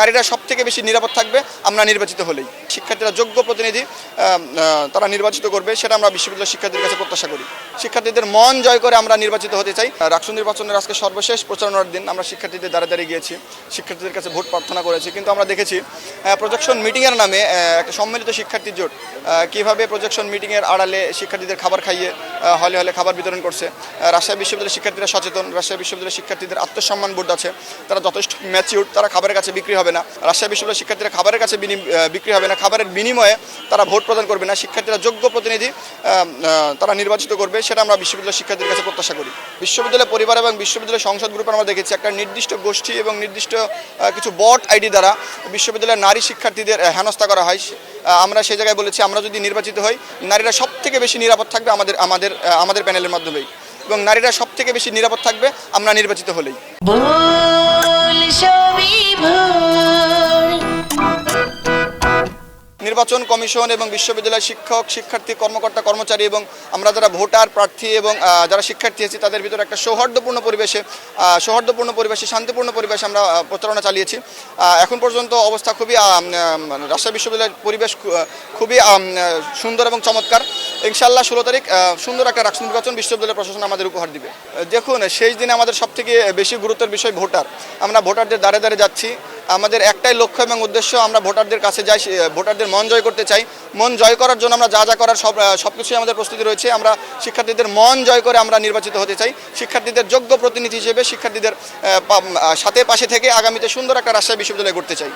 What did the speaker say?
নারীরা সবথেকে বেশি নিরাপদ থাকবে আমরা নির্বাচিত হলেই। শিক্ষার্থীরা যোগ্য প্রতিনিধি তারা নির্বাচিত করবে, সেটা আমরা বিশ্ববিদ্যালয়ের শিক্ষার্থীদের কাছে প্রত্যাশা করি। শিক্ষার্থীদের মন জয় করে আমরা নির্বাচিত হতে চাই। রাষ্ট্র নির্বাচনের আজকে সর্বশেষ প্রচারণার দিন, আমরা শিক্ষার্থীদের দ্বারে গিয়েছি, শিক্ষার্থীদের কাছে ভোট প্রার্থনা করেছি, কিন্তু আমরা দেখেছি প্রজেকশন মিটিংয়ের নামে একটা সম্মিলিত শিক্ষার্থী জোট কীভাবে প্রজেকশন মিটিংয়ের আড়ালে শিক্ষার্থীদের খাবার খাইয়ে হলে হলে খাবার বিতরণ করছে। রাজশাহী বিশ্ববিদ্যালয়ের শিক্ষার্থীরা সচেতন, রাজশাহী বিশ্ববিদ্যালয়ের শিক্ষার্থীদের আত্মসম্মান বোধ আছে, তারা যথেষ্ট ম্যাচিউর, তারা খাবারের কাছে বিক্রি হবে না। রাজশাহী বিশ্ববিদ্যালয়ের শিক্ষার্থীরা খাবারের কাছে বিক্রি হবে না, খাবারের বিনিময়ে তারা ভোট প্রদান করবে না। শিক্ষার্থীরা যোগ্য প্রতিনিধি তারা নির্বাচিত করবে, সেটা আমরা বিশ্ববিদ্যালয়ের শিক্ষার্থীদের কাছে প্রত্যাশা করি। বিশ্ববিদ্যালয় পরিবার এবং বিশ্ববিদ্যালয় সংসদ গ্রুপে আমরা দেখেছি একটা নির্দিষ্ট গোষ্ঠী এবং নির্দিষ্ট কিছু বট আইডি দ্বারা বিশ্ববিদ্যালয়ের নারী শিক্ষার্থীদের হেনস্থা করা হয়। আমরা সেই জায়গায় বলেছি, আমরা যদি নির্বাচিত হই, নারীরা সবথেকে বেশি নিরাপদ থাকবে আমাদের প্যানেলের মাধ্যমেই, এবং নারীরা সবথেকে বেশি নিরাপদ থাকবে আমরা নির্বাচিত হলেই। নির্বাচন কমিশন এবং বিশ্ববিদ্যালয়ের শিক্ষক, শিক্ষার্থী, কর্মকর্তা, কর্মচারী এবং আমরা যারা ভোটার, প্রার্থী এবং যারা শিক্ষার্থী আছি, তাদের ভিতরে একটা সৌহার্দ্যপূর্ণ পরিবেশে শান্তিপূর্ণ পরিবেশে আমরা প্রচারণা চালিয়েছি। এখন পর্যন্ত অবস্থা খুবই রাজশাহী বিশ্ববিদ্যালয়ের পরিবেশ খুবই সুন্দর এবং চমৎকার। ইনশাআল্লাহ 16 তারিখ সুন্দর একটা রাষ্ট্র নির্বাচন বিশ্ববিদ্যালয় প্রশাসন আমাদের উপহার দিবে। দেখুন, সেই দিনে আমাদের সবথেকে বেশি গুরুত্বের বিষয় ভোটার। আমরা ভোটারদের দ্বারে যাচ্ছি, আমাদের একটাই লক্ষ্য এবং উদ্দেশ্য, আমরা ভোটারদের কাছে যাই, ভোটারদের মন জয় করতে চাই। মন জয় করার জন্য আমরা যা করার সব কিছুই আমাদের প্রস্তুতি রয়েছে। আমরা শিক্ষার্থীদের মন জয় করে আমরা নির্বাচিত হতে চাই। শিক্ষার্থীদের যোগ্য প্রতিনিধি হিসেবে শিক্ষার্থীদের সাথে পাশে থেকে আগামীতে সুন্দর একটা রাজশাহী বিশ্ববিদ্যালয় গড়তে চাই।